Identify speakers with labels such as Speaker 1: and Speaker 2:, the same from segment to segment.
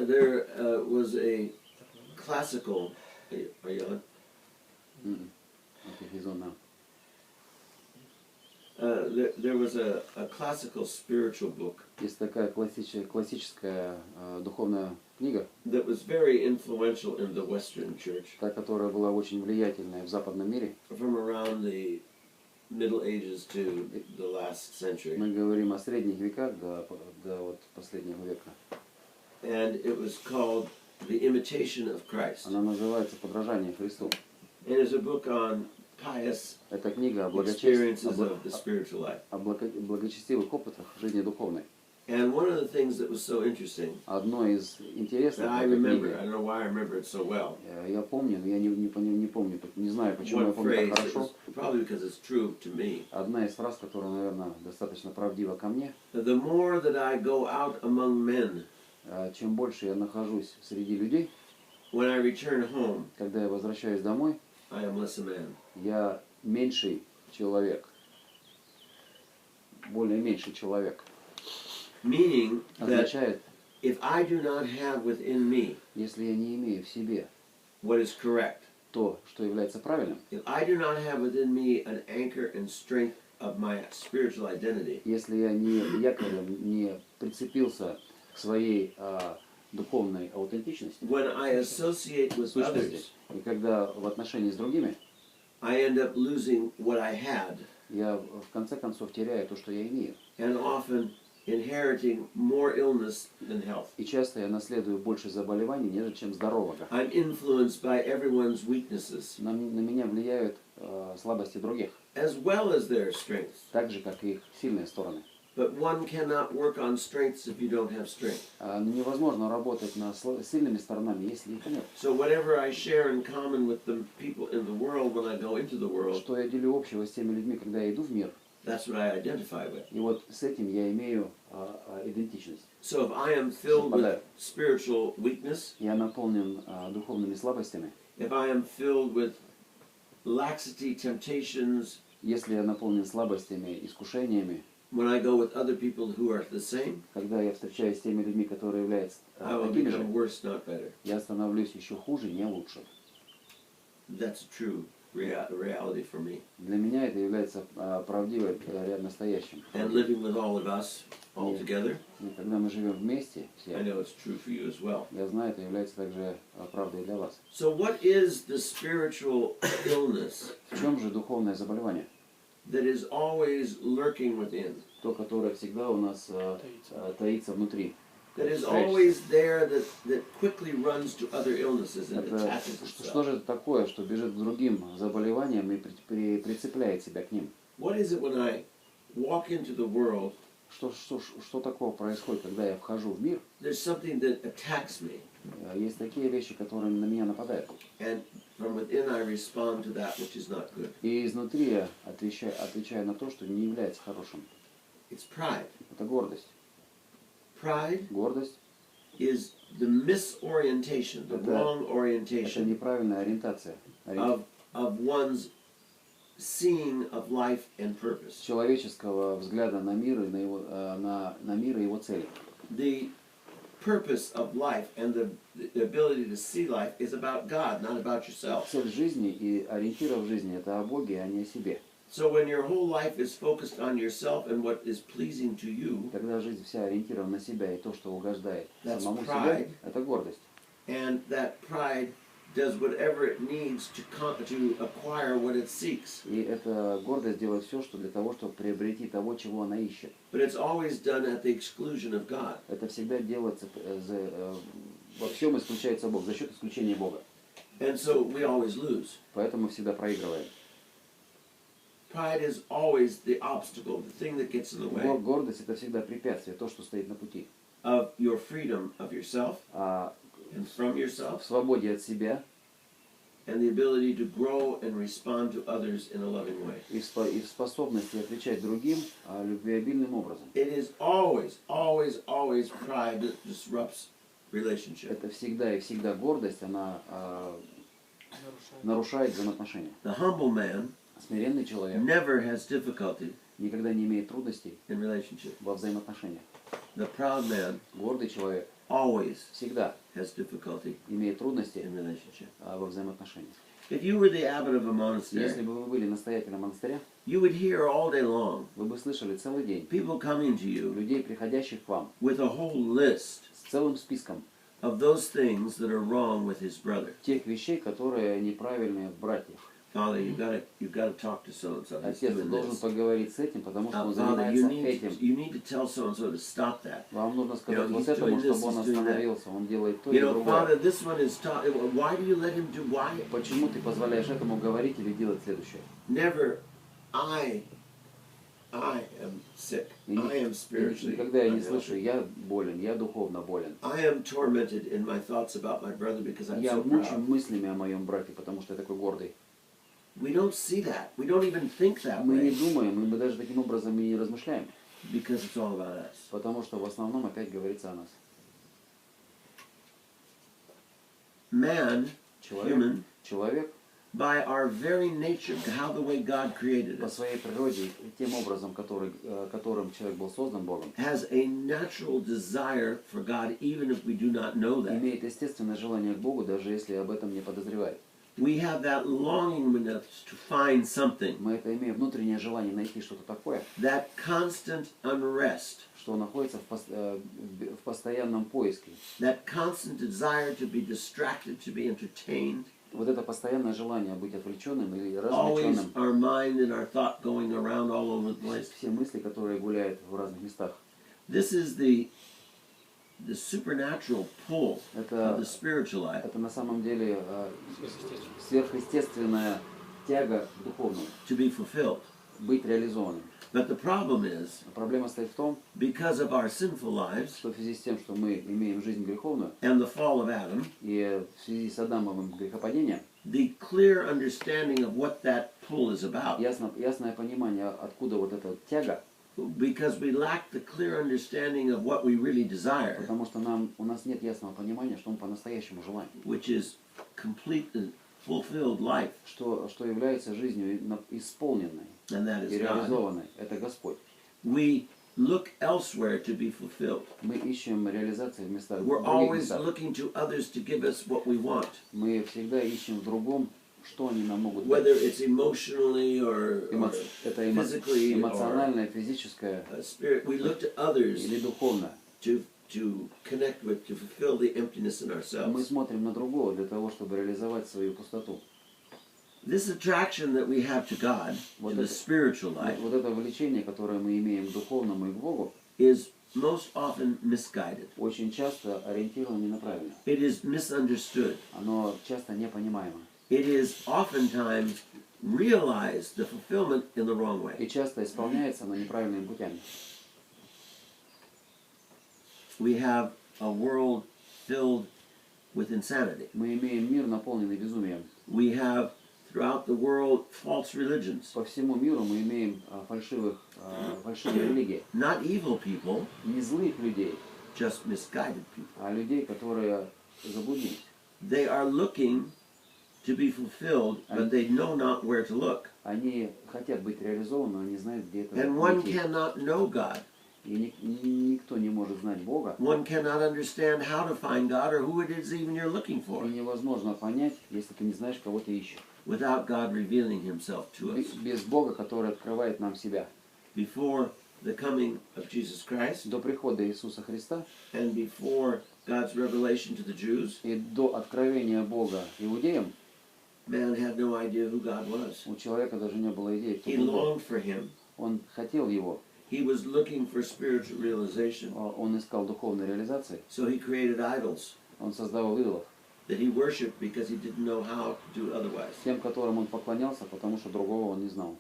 Speaker 1: there was a classical. Are you on?
Speaker 2: Okay, he's on now.
Speaker 1: There was a classical spiritual book.
Speaker 2: Есть такая классическая духовная книга,
Speaker 1: that was very influential in the Western Church.
Speaker 2: та, которая была очень влиятельная в западном мире.
Speaker 1: From around the Middle Ages to the last century.
Speaker 2: Мы говорим о средних веках до вот последнего века.
Speaker 1: And it was called The Imitation of Christ.
Speaker 2: Она называется «Подражание Христу».
Speaker 1: And it's a book on pious
Speaker 2: Это книга о
Speaker 1: experiences of the spiritual life.
Speaker 2: благочестивых опытах жизни духовной.
Speaker 1: And one of the things that was so interesting,
Speaker 2: Одно из интересных,
Speaker 1: that I remember, I don't know why I remember it so well.
Speaker 2: Я помню, но я не помню, не знаю, почему я
Speaker 1: One
Speaker 2: помню
Speaker 1: phrase,
Speaker 2: так
Speaker 1: it
Speaker 2: хорошо.
Speaker 1: was probably because it's true to me.
Speaker 2: Одна из фраз, которая, наверное, достаточно правдива ко мне.
Speaker 1: The more that I go out among men,
Speaker 2: Чем больше я нахожусь среди людей,
Speaker 1: when I return home,
Speaker 2: когда я возвращаюсь домой,
Speaker 1: I am less a man.
Speaker 2: я меньший человек. Более меньший человек.
Speaker 1: Meaning that
Speaker 2: Означает,
Speaker 1: if I do not have within me
Speaker 2: если я не имею в себе
Speaker 1: what is correct,
Speaker 2: то, что является правильным,
Speaker 1: if I do not have within me an anchor and strength of my spiritual identity,
Speaker 2: если я не якорем не прицепился к своей духовной аутентичности,
Speaker 1: when I associate with
Speaker 2: сущности,
Speaker 1: others,
Speaker 2: и когда в отношении с другими,
Speaker 1: I end up losing what I had
Speaker 2: я в конце концов теряю то, что я имею.
Speaker 1: and often inheriting more illness than health.
Speaker 2: И часто я наследую больше заболеваний, нежели чем здорового.
Speaker 1: I'm influenced by everyone's weaknesses
Speaker 2: На меня влияют слабости других,
Speaker 1: as well as their strengths.
Speaker 2: так же, как и их сильные стороны.
Speaker 1: But one cannot work on strengths if you don't have strength.
Speaker 2: Но невозможно работать над сильными сторонами, если их нет.
Speaker 1: So whatever I share in common with the people in the world when I go into the world,
Speaker 2: Что я делю общего с теми людьми, когда я иду в мир,
Speaker 1: that's what I identify with.
Speaker 2: и вот с этим я имею идентичность.
Speaker 1: So if I am filled with spiritual weakness,
Speaker 2: Я наполнен духовными слабостями.
Speaker 1: if I am filled with laxity, temptations,
Speaker 2: Если я наполнен слабостями, искушениями,
Speaker 1: when I go with other people who are the same,
Speaker 2: когда я встречаюсь с теми людьми, которые являются
Speaker 1: I will
Speaker 2: такими же,
Speaker 1: become worse, not better.
Speaker 2: я становлюсь еще хуже, не лучше.
Speaker 1: That's a true reality for me.
Speaker 2: Для меня это является правдивым, настоящим.
Speaker 1: And living with all of us all together,
Speaker 2: И когда мы живем вместе,
Speaker 1: I
Speaker 2: все,
Speaker 1: know it's true for you as well.
Speaker 2: я знаю, это является также правдой для вас.
Speaker 1: So what is the spiritual illness
Speaker 2: В чем же духовное заболевание?
Speaker 1: that is always lurking within?
Speaker 2: То, которое всегда у нас таится внутри.
Speaker 1: That is always there, that quickly runs to other illnesses and
Speaker 2: Это,
Speaker 1: attaches
Speaker 2: что
Speaker 1: itself.
Speaker 2: же это такое, что бежит к другим заболеваниям и прицепляет себя к ним?
Speaker 1: What is it when I walk into the world?
Speaker 2: Что такого происходит, когда я вхожу в мир?
Speaker 1: There's something that attacks me,
Speaker 2: Есть такие вещи, которые на меня нападают.
Speaker 1: and from within I respond to that which is not good.
Speaker 2: И изнутри я отвечаю на то, что не является хорошим.
Speaker 1: It's pride.
Speaker 2: Это гордость.
Speaker 1: Pride
Speaker 2: Гордость
Speaker 1: is the misorientation, the wrong
Speaker 2: — это
Speaker 1: orientation
Speaker 2: неправильная ориентация.
Speaker 1: of one's seeing of life and purpose.
Speaker 2: Человеческого взгляда на мир и на мир и его цели.
Speaker 1: The purpose of life and the ability to see life is about God, not about yourself.
Speaker 2: Цель жизни и ориентир в жизни — это о Боге, а не о себе.
Speaker 1: So when your whole life is focused on yourself and what is pleasing to you,
Speaker 2: Когда жизнь вся ориентирована на себя и то, что угождает
Speaker 1: That's
Speaker 2: самому
Speaker 1: pride.
Speaker 2: себе, это гордость.
Speaker 1: and that pride does whatever it needs to acquire what it seeks.
Speaker 2: И эта гордость делает все, что для того, чтобы приобрести того, чего она ищет.
Speaker 1: But it's always done at the exclusion of God.
Speaker 2: Это всегда делается, во всем исключается Бог, за счет исключения Бога.
Speaker 1: And so we always lose.
Speaker 2: Поэтому мы всегда проигрываем.
Speaker 1: Pride is always the obstacle, the thing that gets in the way
Speaker 2: Гордость — это всегда препятствие, то, что стоит на пути.
Speaker 1: of your freedom of yourself
Speaker 2: В
Speaker 1: and from yourself,
Speaker 2: свободе от себя
Speaker 1: and the ability to grow and respond to others in a loving way.
Speaker 2: и в способности отвечать другим любвеобильным образом.
Speaker 1: It is always, always, always pride that disrupts relationship.
Speaker 2: Это всегда и всегда гордость, она нарушает взаимоотношения.
Speaker 1: The humble man
Speaker 2: Смиренный человек
Speaker 1: never has difficulty
Speaker 2: никогда не имеет трудностей
Speaker 1: in relationship.
Speaker 2: во взаимоотношениях.
Speaker 1: The proud man
Speaker 2: Гордый человек
Speaker 1: always
Speaker 2: всегда
Speaker 1: has difficulty
Speaker 2: имеет трудности
Speaker 1: in relationship.
Speaker 2: во взаимоотношениях.
Speaker 1: If you were the abbot of a
Speaker 2: Если
Speaker 1: monastery,
Speaker 2: бы вы были настоятелем монастыря,
Speaker 1: you would hear all day long
Speaker 2: вы бы слышали целый день
Speaker 1: people coming to you
Speaker 2: людей, приходящих к вам
Speaker 1: with a whole list
Speaker 2: с целым списком
Speaker 1: of those things that are wrong with his brother.
Speaker 2: тех вещей, которые неправильные в братьях.
Speaker 1: Father, you've got to talk to so and so. He's
Speaker 2: Отец, ты
Speaker 1: doing
Speaker 2: должен
Speaker 1: this.
Speaker 2: поговорить с этим, потому что он
Speaker 1: Father, you
Speaker 2: занимается этим.
Speaker 1: need to tell so and so to stop that.
Speaker 2: Вам нужно сказать вот
Speaker 1: he's
Speaker 2: этому,
Speaker 1: doing this,
Speaker 2: чтобы он
Speaker 1: he's doing that.
Speaker 2: остановился, он делает то
Speaker 1: You
Speaker 2: и
Speaker 1: know, Father,
Speaker 2: другое.
Speaker 1: this one is why do you let him do why?
Speaker 2: Почему ты позволяешь этому говорить или делать следующее?
Speaker 1: Never, I am sick. I am spiritually
Speaker 2: Никогда я не
Speaker 1: unhealthy.
Speaker 2: слышу, я болен, я духовно болен.
Speaker 1: I am tormented in my thoughts about my brother because I'm
Speaker 2: Я
Speaker 1: so
Speaker 2: мучаю
Speaker 1: proud.
Speaker 2: мыслями о моем брате, потому что я такой гордый.
Speaker 1: We don't see that. We don't even think that
Speaker 2: Мы не
Speaker 1: way
Speaker 2: думаем, мы даже таким образом и не размышляем,
Speaker 1: because it's all about us.
Speaker 2: потому что в основном опять говорится о нас.
Speaker 1: Man, human,
Speaker 2: Человек
Speaker 1: by our very nature, how the way God created
Speaker 2: по
Speaker 1: us,
Speaker 2: своей природе, тем образом, которым человек был создан Богом,
Speaker 1: has a natural desire for God even if we do not know that.
Speaker 2: имеет естественное желание к Богу, даже если об этом не подозревает.
Speaker 1: We have that longing in us to find something,
Speaker 2: Мы это имеем внутреннее желание найти что-то такое,
Speaker 1: that constant unrest,
Speaker 2: что находится в постоянном поиске.
Speaker 1: that constant desire to be distracted, to be entertained,
Speaker 2: Вот это постоянное желание быть отвлеченным или
Speaker 1: always
Speaker 2: развлеченным.
Speaker 1: our mind and our thought going around all over the place.
Speaker 2: Все мысли, которые гуляют в разных местах.
Speaker 1: This is the supernatural pull
Speaker 2: Это,
Speaker 1: of the spiritual life.
Speaker 2: это на самом деле сверхъестественная тяга к духовному,
Speaker 1: To be fulfilled.
Speaker 2: быть реализованным.
Speaker 1: But the problem is,
Speaker 2: Проблема стоит в том,
Speaker 1: because of our sinful lives
Speaker 2: что в связи с тем, что мы имеем жизнь греховную,
Speaker 1: and the fall of Adam,
Speaker 2: и в связи с Адамовым грехопадением,
Speaker 1: the clear understanding of what that pull is about,
Speaker 2: ясное понимание, откуда вот эта тяга,
Speaker 1: because we lack the clear understanding of what we really desire,
Speaker 2: потому что у нас нет ясного понимания, что мы по-настоящему желаем,
Speaker 1: which is complete and fulfilled life,
Speaker 2: что является жизнью исполненной
Speaker 1: and that
Speaker 2: и
Speaker 1: is God.
Speaker 2: реализованной. Это Господь.
Speaker 1: We look elsewhere to be fulfilled.
Speaker 2: Мы ищем реализации в местах, в
Speaker 1: We're
Speaker 2: других
Speaker 1: always
Speaker 2: местах.
Speaker 1: looking to others to give us what we want,
Speaker 2: Мы всегда ищем в другом, что они нам могут
Speaker 1: whether
Speaker 2: дать.
Speaker 1: it's emotionally or
Speaker 2: Это
Speaker 1: physically or
Speaker 2: эмоциональное, физическое
Speaker 1: spirit. We look to others
Speaker 2: или духовно.
Speaker 1: to connect with, to fulfill the emptiness in
Speaker 2: Мы
Speaker 1: ourselves.
Speaker 2: смотрим на другого для того, чтобы реализовать свою пустоту.
Speaker 1: This attraction that we have to God, to the spiritual life,
Speaker 2: Вот это влечение, которое мы имеем к духовному и к Богу,
Speaker 1: is most often misguided.
Speaker 2: очень часто ориентировано неправильно.
Speaker 1: It is misunderstood.
Speaker 2: Оно часто непонимаемо.
Speaker 1: It is oftentimes realized, the fulfillment, in the wrong way.
Speaker 2: И часто исполняется, но неправильными путями.
Speaker 1: We have a world filled with insanity.
Speaker 2: Мы имеем мир, наполненный безумием.
Speaker 1: We have throughout the world false religions.
Speaker 2: По всему миру мы имеем фальшивые религии.
Speaker 1: Not evil people,
Speaker 2: Не злых людей,
Speaker 1: just misguided people.
Speaker 2: а людей, которые заблудились.
Speaker 1: They are looking to be fulfilled, but they know not where to look.
Speaker 2: Они хотят быть реализованы, но не знают, где это
Speaker 1: And one
Speaker 2: найти.
Speaker 1: cannot know God.
Speaker 2: И никто не может знать Бога.
Speaker 1: One cannot understand how to find God or who it is even you're looking
Speaker 2: И
Speaker 1: for
Speaker 2: невозможно понять, если ты не знаешь, кого ты ищешь.
Speaker 1: without God revealing himself to us.
Speaker 2: Без Бога, который открывает нам себя.
Speaker 1: Before the coming of Jesus Christ
Speaker 2: До прихода Иисуса Христа
Speaker 1: and before God's revelation to the Jews,
Speaker 2: и до откровения Бога иудеям,
Speaker 1: man had no idea who God was.
Speaker 2: у человека даже не было идеи, кто
Speaker 1: He
Speaker 2: был Бог.
Speaker 1: longed for him.
Speaker 2: Он хотел его,
Speaker 1: He was looking for spiritual realization.
Speaker 2: он искал духовной реализации,
Speaker 1: So he created idols
Speaker 2: он создавал идолов,
Speaker 1: that he worshipped because he didn't know how to do otherwise.
Speaker 2: тем, которым он поклонялся, потому что другого он не знал.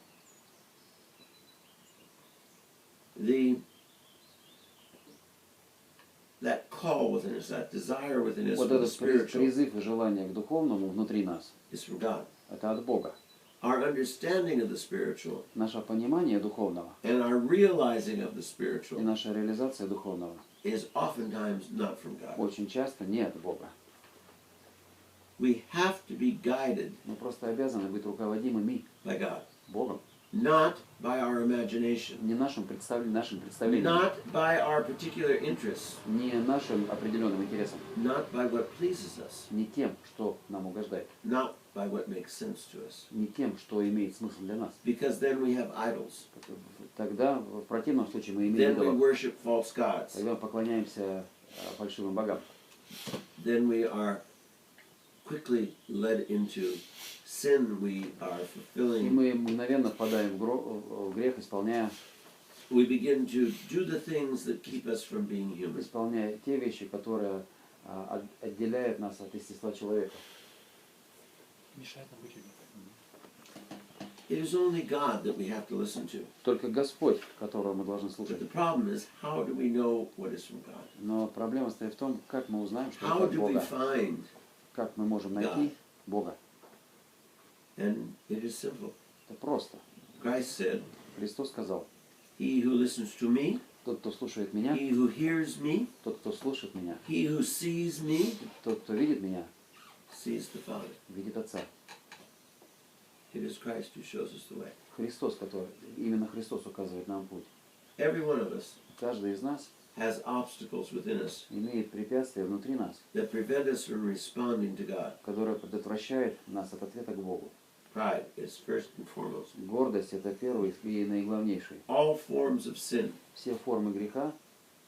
Speaker 1: That call within us, that desire within us
Speaker 2: Вот
Speaker 1: for the
Speaker 2: этот
Speaker 1: spiritual
Speaker 2: призыв и желание к духовному внутри нас,
Speaker 1: is from God.
Speaker 2: это от Бога.
Speaker 1: Our understanding of the spiritual
Speaker 2: Наше понимание духовного
Speaker 1: and our realizing of the
Speaker 2: и
Speaker 1: spiritual
Speaker 2: наша реализация духовного
Speaker 1: is oftentimes not from God.
Speaker 2: очень часто не от Бога.
Speaker 1: We have to be guided
Speaker 2: Мы просто обязаны быть руководимыми
Speaker 1: by God.
Speaker 2: Богом.
Speaker 1: not by our imagination,
Speaker 2: не нашим представлением,
Speaker 1: not by our particular interests,
Speaker 2: не нашим определенным интересам,
Speaker 1: not by what pleases us,
Speaker 2: не тем, что нам угождает,
Speaker 1: not by what makes sense to us.
Speaker 2: не тем, что имеет смысл для нас.
Speaker 1: Because then we have idols.
Speaker 2: Тогда, в противном случае, мы имеем
Speaker 1: Then we
Speaker 2: идолов.
Speaker 1: worship false gods.
Speaker 2: Тогда мы поклоняемся фальшивым богам.
Speaker 1: Then we are quickly led into sin. We are
Speaker 2: И
Speaker 1: fulfilling.
Speaker 2: мы мгновенно впадаем в грех, исполняя
Speaker 1: We begin to do the things that keep us from being human.
Speaker 2: те вещи, которые отделяют нас от естества человека.
Speaker 3: Мешает нам быть людьми.
Speaker 1: It is only God that we have to listen to.
Speaker 2: Только Господь, которого мы должны
Speaker 1: But
Speaker 2: слушать.
Speaker 1: the problem is, how do we know what is from God?
Speaker 2: Но проблема стоит в том, как мы узнаем, что
Speaker 1: How
Speaker 2: это от
Speaker 1: do we
Speaker 2: Бога.
Speaker 1: find?
Speaker 2: Как мы можем найти Бога.
Speaker 1: And it is simple.
Speaker 2: Это просто.
Speaker 1: Christ said,
Speaker 2: Христос сказал,
Speaker 1: "He who listens to me,
Speaker 2: тот, кто слушает меня,
Speaker 1: he who hears me,
Speaker 2: тот, кто слушает меня,
Speaker 1: he who sees me,
Speaker 2: тот, кто видит меня,
Speaker 1: sees the Father."
Speaker 2: видит Отца.
Speaker 1: It is Christ who shows us the way.
Speaker 2: Христос, именно Христос указывает нам путь.
Speaker 1: Every one of us
Speaker 2: Каждый из нас
Speaker 1: has obstacles within us
Speaker 2: имеет препятствия внутри нас,
Speaker 1: that prevent us from responding to God.
Speaker 2: которое предотвращает нас от ответа к Богу.
Speaker 1: Pride is first and foremost.
Speaker 2: Гордость – это первый и наиглавнейший.
Speaker 1: All forms of sin.
Speaker 2: Все формы греха,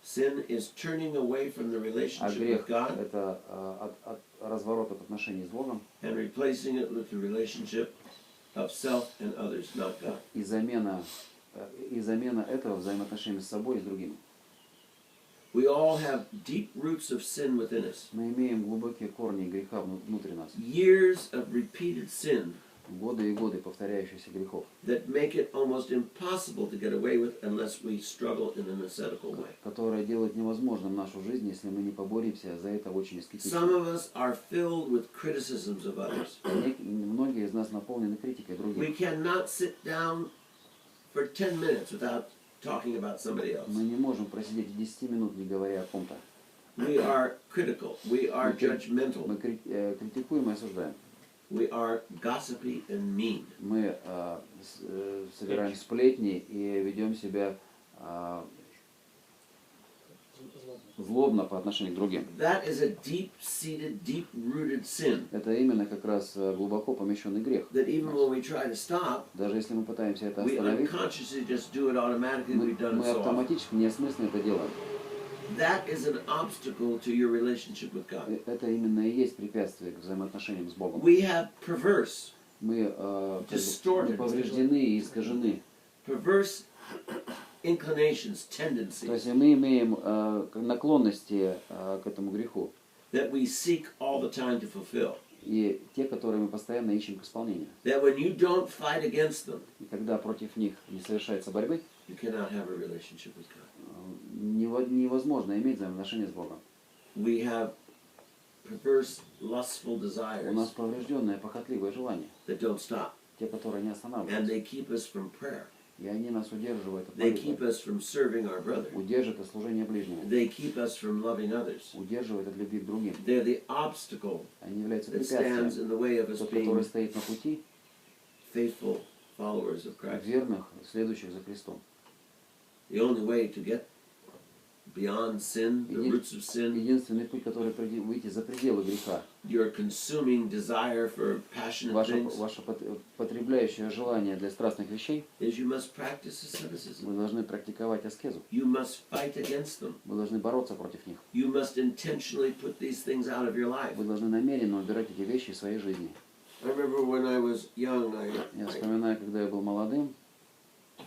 Speaker 1: Sin is turning away from the
Speaker 2: а
Speaker 1: relationship with
Speaker 2: грех –
Speaker 1: God
Speaker 2: это разворот от отношений с Богом
Speaker 1: and replacing it with the relationship of self and others, not God.
Speaker 2: и замена этого взаимоотношений с собой и с другими.
Speaker 1: We all have deep roots of sin within us.
Speaker 2: Мы имеем глубокие корни греха внутри нас.
Speaker 1: Years of repeated sin
Speaker 2: Годы и годы повторяющихся грехов,
Speaker 1: that make it almost impossible to get away with unless we struggle in an ascetical way.
Speaker 2: которые делают невозможным нашу жизнь, если мы не поборемся за это очень
Speaker 1: Some
Speaker 2: аскетично.
Speaker 1: of us are filled with criticisms of others.
Speaker 2: Многие из нас наполнены критикой
Speaker 1: We
Speaker 2: других.
Speaker 1: cannot sit down for 10 minutes without talking about somebody else.
Speaker 2: Мы не можем просидеть 10 минут, не говоря о ком-то.
Speaker 1: We are critical. We are judgmental.
Speaker 2: Мы критикуем и осуждаем.
Speaker 1: We are gossipy and mean.
Speaker 2: Мы собираем сплетни и ведем себя злобно по отношению к другим.
Speaker 1: That is a deep-seated, deep-rooted sin
Speaker 2: Это именно как раз глубоко помещенный грех.
Speaker 1: that even when we try to stop,
Speaker 2: Даже если мы пытаемся это
Speaker 1: we
Speaker 2: остановить,
Speaker 1: unconsciously just do it automatically.
Speaker 2: мы
Speaker 1: We've done it so often.
Speaker 2: автоматически, неосмысленно это делаем.
Speaker 1: That is an obstacle to your relationship with God.
Speaker 2: Это именно и есть препятствие к взаимоотношениям с Богом.
Speaker 1: We have perverse
Speaker 2: Мы
Speaker 1: Distorted.
Speaker 2: повреждены и искажены.
Speaker 1: inclinations,
Speaker 2: То
Speaker 1: tendencies
Speaker 2: есть мы имеем наклонности к этому греху.
Speaker 1: that we seek all the time to fulfill.
Speaker 2: И те, которые мы постоянно ищем к исполнению.
Speaker 1: That when you don't fight against them,
Speaker 2: И когда против них не совершается борьбы,
Speaker 1: you cannot have a relationship with God.
Speaker 2: невозможно иметь взаимоотношения с Богом.
Speaker 1: We have perverse, lustful
Speaker 2: У нас
Speaker 1: desires
Speaker 2: поврежденное, похотливое желание.
Speaker 1: that don't stop.
Speaker 2: Те, которые не
Speaker 1: And
Speaker 2: останавливаются.
Speaker 1: they keep us from prayer.
Speaker 2: И они нас удерживают от
Speaker 1: They keep
Speaker 2: молитвы.
Speaker 1: us from serving our brother.
Speaker 2: Удерживают от служения ближнему.
Speaker 1: They keep us from loving others.
Speaker 2: Удерживают от любви к другим.
Speaker 1: They're the obstacle
Speaker 2: Они являются
Speaker 1: that stands
Speaker 2: препятствием.
Speaker 1: in the way of us
Speaker 2: Тот,
Speaker 1: being
Speaker 2: который стоит на пути
Speaker 1: faithful followers of Christ.
Speaker 2: верных, следующих за Христом.
Speaker 1: The only way to get beyond sin, the roots of sin,
Speaker 2: Единственный путь, который выйти за пределы греха,
Speaker 1: your consuming desire for passionate things,
Speaker 2: ваше потребляющее желание для страстных вещей,
Speaker 1: is you must practice asceticism.
Speaker 2: вы должны практиковать аскезу.
Speaker 1: You must fight against them.
Speaker 2: Вы должны бороться против них.
Speaker 1: You must intentionally put these things out of your life.
Speaker 2: Вы должны намеренно убирать эти вещи из своей жизни.
Speaker 1: I remember when I was young,
Speaker 2: Я вспоминаю, когда я был молодым,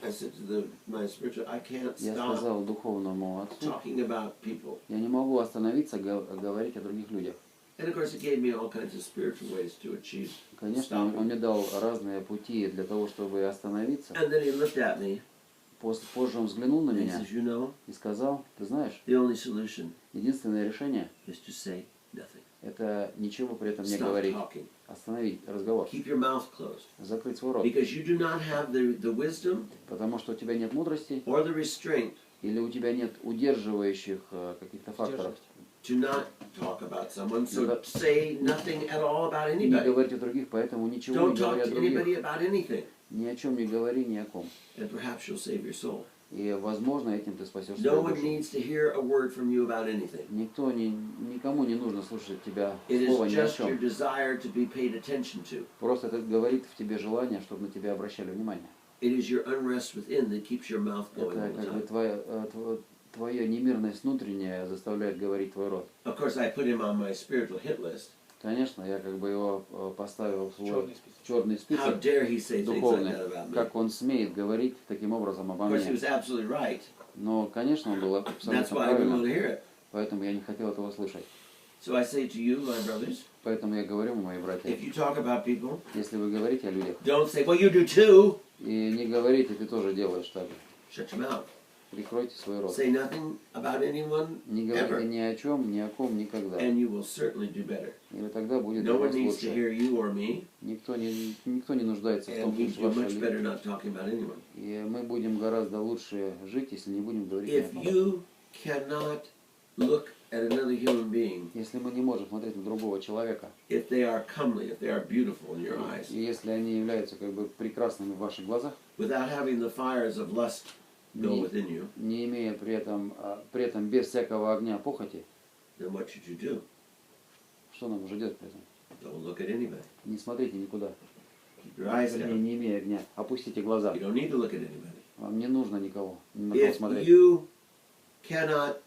Speaker 1: I said to my spiritual, I can't
Speaker 2: я
Speaker 1: stop
Speaker 2: сказал духовному отцу,
Speaker 1: talking about people.
Speaker 2: я не могу остановиться говорить о других людях.
Speaker 1: And of course, it gave me all kinds of spiritual ways to achieve
Speaker 2: Конечно, он
Speaker 1: stopping.
Speaker 2: мне дал разные пути для того, чтобы остановиться.
Speaker 1: And then he looked at me
Speaker 2: Позже он взглянул на
Speaker 1: and he
Speaker 2: меня
Speaker 1: says, you know,
Speaker 2: и сказал, ты знаешь,
Speaker 1: the only solution
Speaker 2: единственное решение
Speaker 1: is to say nothing.
Speaker 2: – это ничего при этом не
Speaker 1: Stop
Speaker 2: говорить.
Speaker 1: talking.
Speaker 2: Остановить разговор.
Speaker 1: Keep your mouth closed.
Speaker 2: Закрыть свой рот.
Speaker 1: Because you do not have the wisdom
Speaker 2: Потому что у тебя нет мудрости
Speaker 1: or the restraint
Speaker 2: или у тебя нет удерживающих каких-то факторов.
Speaker 1: to not talk about someone, so
Speaker 2: Да.
Speaker 1: say nothing at all about
Speaker 2: Не
Speaker 1: anybody.
Speaker 2: говорить о других, поэтому ничего
Speaker 1: Don't
Speaker 2: не
Speaker 1: talk
Speaker 2: говоря о
Speaker 1: to anybody
Speaker 2: других.
Speaker 1: about anything.
Speaker 2: Ни о чем не говори, ни о ком.
Speaker 1: and perhaps you'll save your soul.
Speaker 2: И, возможно, этим ты спасешь
Speaker 1: No
Speaker 2: свою
Speaker 1: one
Speaker 2: душу.
Speaker 1: needs to hear a word from you about anything.
Speaker 2: Никому не нужно слушать от тебя
Speaker 1: It
Speaker 2: слова
Speaker 1: is
Speaker 2: ни о
Speaker 1: just your
Speaker 2: чем.
Speaker 1: desire to be paid attention to.
Speaker 2: Просто это говорит в тебе желание, чтобы на тебя обращали внимание.
Speaker 1: It is your unrest within that keeps your mouth going all
Speaker 2: Это
Speaker 1: the
Speaker 2: как бы
Speaker 1: time.
Speaker 2: твоя немирность внутренняя заставляет говорить твой рот.
Speaker 1: Of course, I put him on my spiritual hit list.
Speaker 2: Конечно, я как бы его поставил в свой
Speaker 3: Черный список.
Speaker 2: черный
Speaker 1: How
Speaker 2: список
Speaker 1: dare he say things like
Speaker 2: духовный,
Speaker 1: that about me?
Speaker 2: как он смеет говорить таким образом обо
Speaker 1: Of course, he
Speaker 2: мне.
Speaker 1: was absolutely right.
Speaker 2: Но, конечно, он был
Speaker 1: That's
Speaker 2: абсолютно
Speaker 1: why I didn't want
Speaker 2: правильно,
Speaker 1: to hear it.
Speaker 2: поэтому я не хотел этого слышать.
Speaker 1: So I say to you, my brothers,
Speaker 2: Поэтому я говорю, мои братья,
Speaker 1: if you talk about people,
Speaker 2: если вы говорите о людях,
Speaker 1: don't say, well, you do too.
Speaker 2: и не говорите, ты тоже делаешь так же.
Speaker 1: Shut your mouth.
Speaker 2: Прикройте свой рот.
Speaker 1: Say nothing about anyone
Speaker 2: Не
Speaker 1: ever,
Speaker 2: говорите ни о чем, ни о ком, никогда.
Speaker 1: and you will certainly do better.
Speaker 2: И тогда будет
Speaker 1: No
Speaker 2: для
Speaker 1: one
Speaker 2: вас
Speaker 1: needs to
Speaker 2: лучше.
Speaker 1: hear you or me,
Speaker 2: Никто не нуждается в том,
Speaker 1: and we
Speaker 2: что
Speaker 1: do
Speaker 2: ваши
Speaker 1: much
Speaker 2: люди.
Speaker 1: better not talking about anyone.
Speaker 2: И мы будем гораздо лучше жить, если не будем говорить ни о
Speaker 1: If
Speaker 2: ком.
Speaker 1: you cannot look at another human being,
Speaker 2: Если мы не можем смотреть на другого человека,
Speaker 1: if they are comely, if they are beautiful in your eyes,
Speaker 2: и если они являются как бы прекрасными в ваших глазах,
Speaker 1: without having the fires of lust go
Speaker 2: не,
Speaker 1: within you,
Speaker 2: не имея при этом без всякого огня похоти,
Speaker 1: then what should you do?
Speaker 2: что нам уже делать при этом?
Speaker 1: Don't look at anybody.
Speaker 2: Не смотрите никуда.
Speaker 1: Keep your eyes
Speaker 2: Вернее,
Speaker 1: down.
Speaker 2: не имея огня. Опустите глаза.
Speaker 1: You don't need to look at anybody.
Speaker 2: Вам не нужно никого, ни на кого
Speaker 1: If
Speaker 2: смотреть.
Speaker 1: you cannot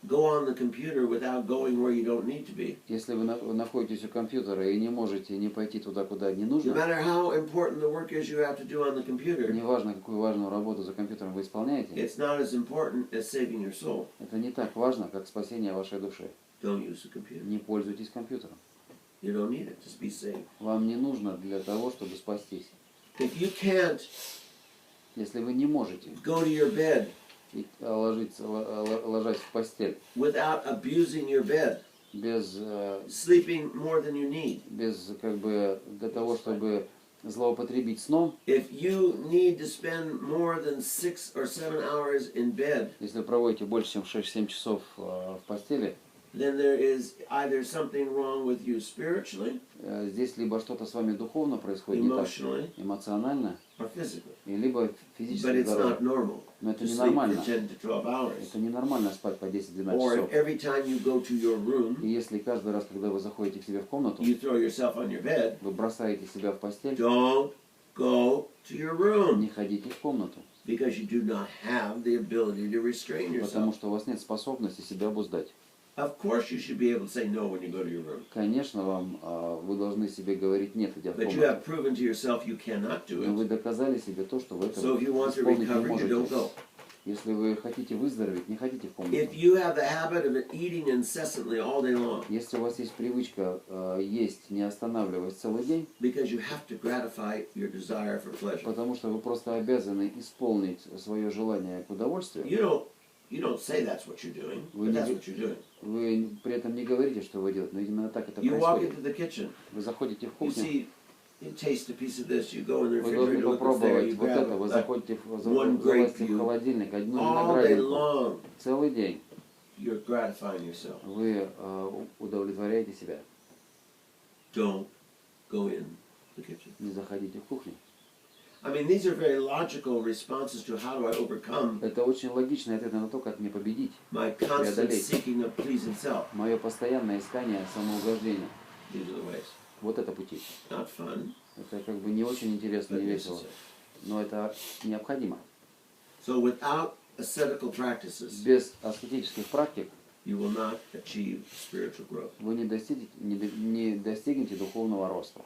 Speaker 1: go on the computer without going where you don't need to be,
Speaker 2: Если вы находитесь у компьютера и не можете не пойти туда, куда не
Speaker 1: no
Speaker 2: нужно,
Speaker 1: matter how important the work is you have to do on the computer,
Speaker 2: неважно, какую важную работу за компьютером вы исполняете,
Speaker 1: it's not as important as saving your soul.
Speaker 2: это не так важно, как спасение вашей души.
Speaker 1: Don't use the computer.
Speaker 2: Не пользуйтесь компьютером.
Speaker 1: You don't need it. Just be saved.
Speaker 2: Вам не нужно для того, чтобы спастись.
Speaker 1: If you can't
Speaker 2: Если вы не можете
Speaker 1: go to your bed
Speaker 2: ложась в постель
Speaker 1: without abusing your bed,
Speaker 2: без
Speaker 1: sleeping more than you need,
Speaker 2: как бы для того, чтобы злоупотребить сном,
Speaker 1: if you need to spend more than 6 or 7 hours in bed,
Speaker 2: если вы проводите больше, чем 6-7 часов в постели,
Speaker 1: then there is either something wrong with you spiritually,
Speaker 2: здесь либо что-то с вами духовно происходит не так,
Speaker 1: emotionally,
Speaker 2: эмоционально,
Speaker 1: or physically.
Speaker 2: и либо
Speaker 1: But
Speaker 2: физически
Speaker 1: it's
Speaker 2: здоровье.
Speaker 1: not normal
Speaker 2: Но это
Speaker 1: to sleep for
Speaker 2: ненормально.
Speaker 1: 10 to 12 hours.
Speaker 2: Это ненормально спать по 10-12
Speaker 1: Or
Speaker 2: часов.
Speaker 1: if every time you go to your
Speaker 2: И
Speaker 1: room,
Speaker 2: если каждый раз, когда вы заходите к себе в комнату,
Speaker 1: you throw yourself on your bed,
Speaker 2: вы бросаете себя в постель,
Speaker 1: don't go to your room
Speaker 2: не ходите в комнату,
Speaker 1: because you do not have the ability to restrain
Speaker 2: потому
Speaker 1: yourself.
Speaker 2: что у вас нет способности себя обуздать.
Speaker 1: Of course you should be able to say no when you go to your room.
Speaker 2: Конечно, вы должны себе говорить нет, идя в
Speaker 1: But you
Speaker 2: комнату.
Speaker 1: have proven to yourself you cannot do
Speaker 2: Но вы
Speaker 1: it.
Speaker 2: доказали себе то, что вы это
Speaker 1: So if you want to
Speaker 2: исполнить не
Speaker 1: recover, you don't
Speaker 2: можете.
Speaker 1: go.
Speaker 2: Если вы хотите выздороветь, не ходите в комнату.
Speaker 1: If you have the habit of eating incessantly all day long
Speaker 2: Если у вас есть привычка есть, не останавливаясь целый день,
Speaker 1: because you have to gratify your desire for pleasure,
Speaker 2: потому что вы просто обязаны исполнить свое желание к удовольствию,
Speaker 1: you don't say that's what you're doing,
Speaker 2: Вы
Speaker 1: but
Speaker 2: не
Speaker 1: that's
Speaker 2: г-
Speaker 1: what you're doing.
Speaker 2: вы при этом не говорите, что вы делаете, но именно так это
Speaker 1: You walk
Speaker 2: происходит.
Speaker 1: into the kitchen,
Speaker 2: Вы заходите в
Speaker 1: you
Speaker 2: кухню,
Speaker 1: see, you taste a piece of this, you go in the
Speaker 2: вы должны
Speaker 1: refrigerator, look what's there,
Speaker 2: попробовать
Speaker 1: you
Speaker 2: вот
Speaker 1: grab
Speaker 2: это, вы
Speaker 1: it,
Speaker 2: заходите,
Speaker 1: one
Speaker 2: залазите
Speaker 1: grapefruit.
Speaker 2: в холодильник, одну
Speaker 1: all day
Speaker 2: виноградинку,
Speaker 1: long
Speaker 2: целый день
Speaker 1: you're gratifying yourself.
Speaker 2: вы удовлетворяете себя.
Speaker 1: Don't go in the kitchen.
Speaker 2: Не заходите в кухню.
Speaker 1: I mean, these are very logical responses to how do I overcome
Speaker 2: Это очень логичный ответ на то, как мне победить.
Speaker 1: my constant
Speaker 2: преодолеть.
Speaker 1: seeking of pleasing self.
Speaker 2: Мое постоянное искание самоугождения.
Speaker 1: These are the ways.
Speaker 2: Вот это пути.
Speaker 1: Not fun,
Speaker 2: Это как бы не очень интересно,
Speaker 1: but
Speaker 2: не весело.
Speaker 1: necessary.
Speaker 2: Но это необходимо.
Speaker 1: So without ascetical practices,
Speaker 2: Без аскетических практик
Speaker 1: you will not achieve spiritual growth.
Speaker 2: вы не достигнете духовного роста.